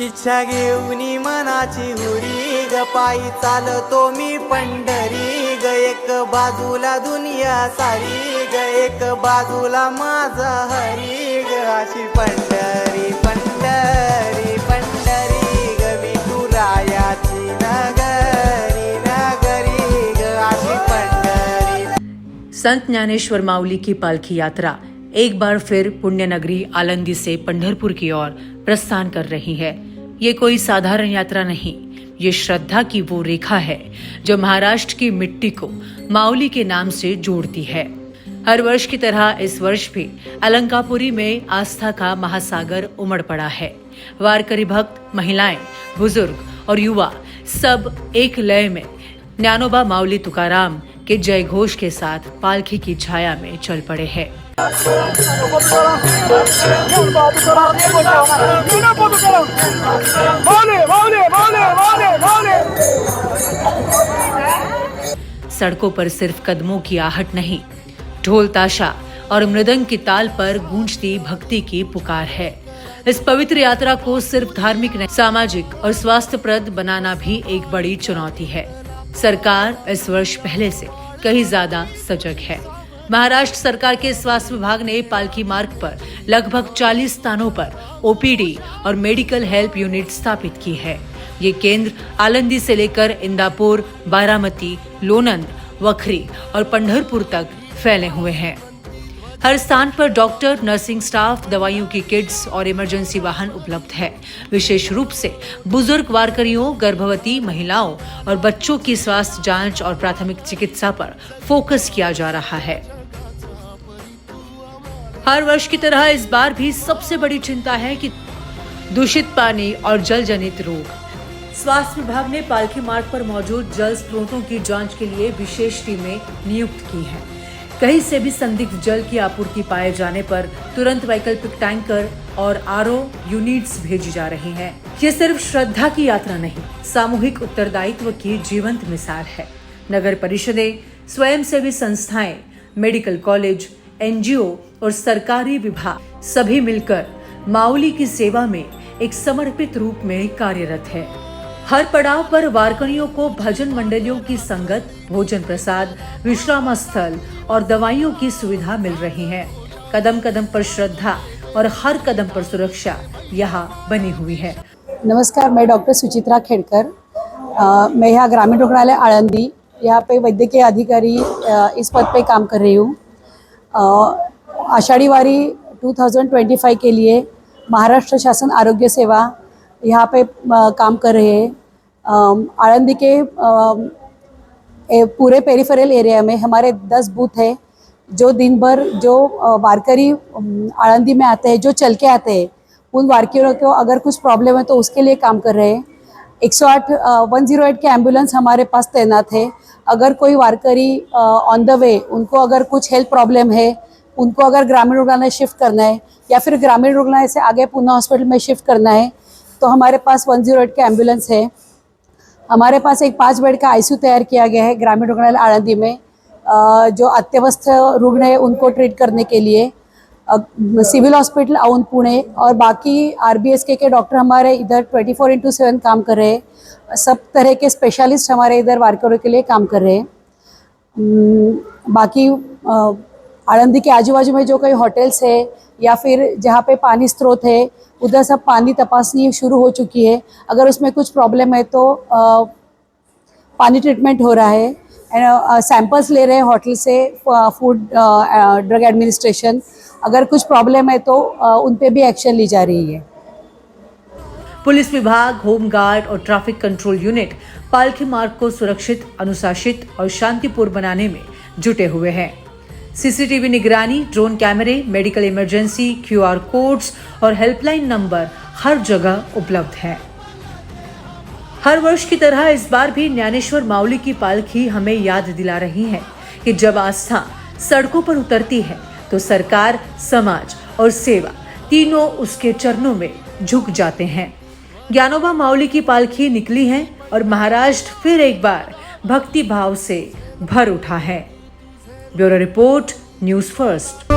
इच्छा घेऊन मनाची हुरी ग पायी चालतो मी पंढरी ग एक बाजूला दुनिया सारी ग एक बाजूला माझा हरी ग अशी पंढरी पंढरी पंढरी ग विठुरायाची नगरी नगरी ग अशी पंढरी। संत ज्ञानेश्वर माऊली की पालकी यात्रा एक बार फिर पुण्य नगरी आलंदी से पंढरपुर की ओर प्रस्थान कर रही है। ये कोई साधारण यात्रा नहीं, ये श्रद्धा की वो रेखा है जो महाराष्ट्र की मिट्टी को माऊली के नाम से जोड़ती है। हर वर्ष की तरह इस वर्ष भी अलंकापुरी में आस्था का महासागर उमड़ पड़ा है। वारकरी भक्त, महिलाएं, बुजुर्ग और युवा सब एक लय में ज्ञानोबा माऊली तुकाराम के जय घोष के साथ पालकी की छाया में चल पड़े हैं। सड़कों पर सिर्फ कदमों की आहट नहीं, ढोल ताशा और मृदंग की ताल पर गूंजती भक्ति की पुकार है। इस पवित्र यात्रा को सिर्फ धार्मिक नहीं, सामाजिक और स्वास्थ्यप्रद बनाना भी एक बड़ी चुनौती है। सरकार इस वर्ष पहले से कहीं ज्यादा सजग है। महाराष्ट्र सरकार के स्वास्थ्य विभाग ने पालकी मार्ग पर लगभग 40 स्थानों पर ओपीडी और मेडिकल हेल्प यूनिट स्थापित की है। ये केंद्र आलंदी से लेकर इंदापुर, बारामती, लोनंद, वखरी और पंढरपुर तक फैले हुए हैं। हर स्थान पर डॉक्टर, नर्सिंग स्टाफ, दवाइयों की किट्स और इमरजेंसी वाहन उपलब्ध है। विशेष रूप से बुजुर्ग वारकरियों, गर्भवती महिलाओं और बच्चों की स्वास्थ्य जांच और प्राथमिक चिकित्सा पर फोकस किया जा रहा है। हर वर्ष की तरह इस बार भी सबसे बड़ी चिंता है कि दूषित पानी और जल जनित रोग। स्वास्थ्य विभाग ने पालकी मार्ग पर मौजूद जल स्रोतों की जांच के लिए विशेष टीमें नियुक्त की हैं। कहीं से भी संदिग्ध जल की आपूर्ति पाए जाने पर तुरंत वैकल्पिक टैंकर और आरओ यूनिट्स भेजी जा रही हैं। ये सिर्फ श्रद्धा की यात्रा नहीं, सामूहिक उत्तरदायित्व की जीवंत मिसाल है। नगर परिषदें, स्वयंसेवी संस्थाएं, मेडिकल कॉलेज, एनजीओ और सरकारी विभाग सभी मिलकर माऊली की सेवा में एक समर्पित रूप में कार्यरत है। हर पड़ाव पर वारकरियों को भजन मंडलियों की संगत, भोजन प्रसाद, विश्राम स्थल और दवाइयों की सुविधा मिल रही है। कदम कदम पर श्रद्धा और हर कदम पर सुरक्षा यहाँ बनी हुई है। नमस्कार, मैं डॉक्टर सुचित्रा खेड़कर। मैं यहाँ ग्रामीण रुग्णालय आळंदी यहाँ पे वैद्यकीय अधिकारी इस पद पे काम कर रही हूँ। आषाढ़ी वारी 2025 के लिए महाराष्ट्र शासन आरोग्य सेवा यहाँ पे काम कर रहे हैं। आळंदी के पूरे पेरिफेरल एरिया में हमारे 10 बूथ है जो दिन भर जो वारकरी आळंदी में आते हैं, जो चल के आते हैं, उन वारकरियों को अगर कुछ प्रॉब्लम है तो उसके लिए काम कर रहे हैं। 108 के एम्बुलेंस हमारे पास तैनात है। अगर कोई वारकरी ऑन द वे, उनको अगर कुछ हेल्थ प्रॉब्लम है, उनको अगर ग्रामीण रुग्णालय शिफ्ट करना है या फिर ग्रामीण रुग्णालय से आगे पूना हॉस्पिटल में शिफ्ट करना है तो हमारे पास 108 के एम्बुलेंस है। हमारे पास एक 5 बेड का आईसीयू तैयार किया गया है ग्रामीण रुग्णालय आळंदी में, जो अत्यवस्थ रुग्ण है उनको ट्रीट करने के लिए। सिविल हॉस्पिटल औंध पुणे और बाकी आरबीएसके के डॉक्टर हमारे इधर 24/7 काम कर रहे हैं। सब तरह के स्पेशलिस्ट हमारे इधर वारकरों के लिए काम कर रहे हैं। बाकी आळंदी के आजू बाजू में जो कोई होटल्स है या फिर जहाँ पे पानी स्रोत है उधर सब पानी तपासनी शुरू हो चुकी है। अगर उसमें कुछ प्रॉब्लम है तो पानी ट्रीटमेंट हो रहा है एंड सैंपल्स ले रहे हैं होटल से, फूड ड्रग एडमिनिस्ट्रेशन। अगर कुछ प्रॉब्लम है तो उन पे भी एक्शन ली जा रही है। पुलिस विभाग, होमगार्ड और ट्रैफिक कंट्रोल यूनिट पालकी मार्ग को सुरक्षित, अनुशासित और शांतिपूर्ण बनाने में जुटे हुए हैं। सीसीटीवी निगरानी, ड्रोन कैमरे, मेडिकल इमरजेंसी, क्यूआर कोड्स और हेल्पलाइन नंबर हर जगह उपलब्ध हैं। हर वर्ष की तरह इस बार भी ज्ञानेश्वर माऊली की पालकी हमें याद दिला रही है कि जब आस्था सड़कों पर उतरती है तो सरकार, समाज और सेवा तीनों उसके चरणों में झुक जाते हैं। ज्ञानोबा माऊली की पालकी निकली है और महाराष्ट्र फिर एक बार भक्ति भाव से भर उठा है। Bureau report, news first.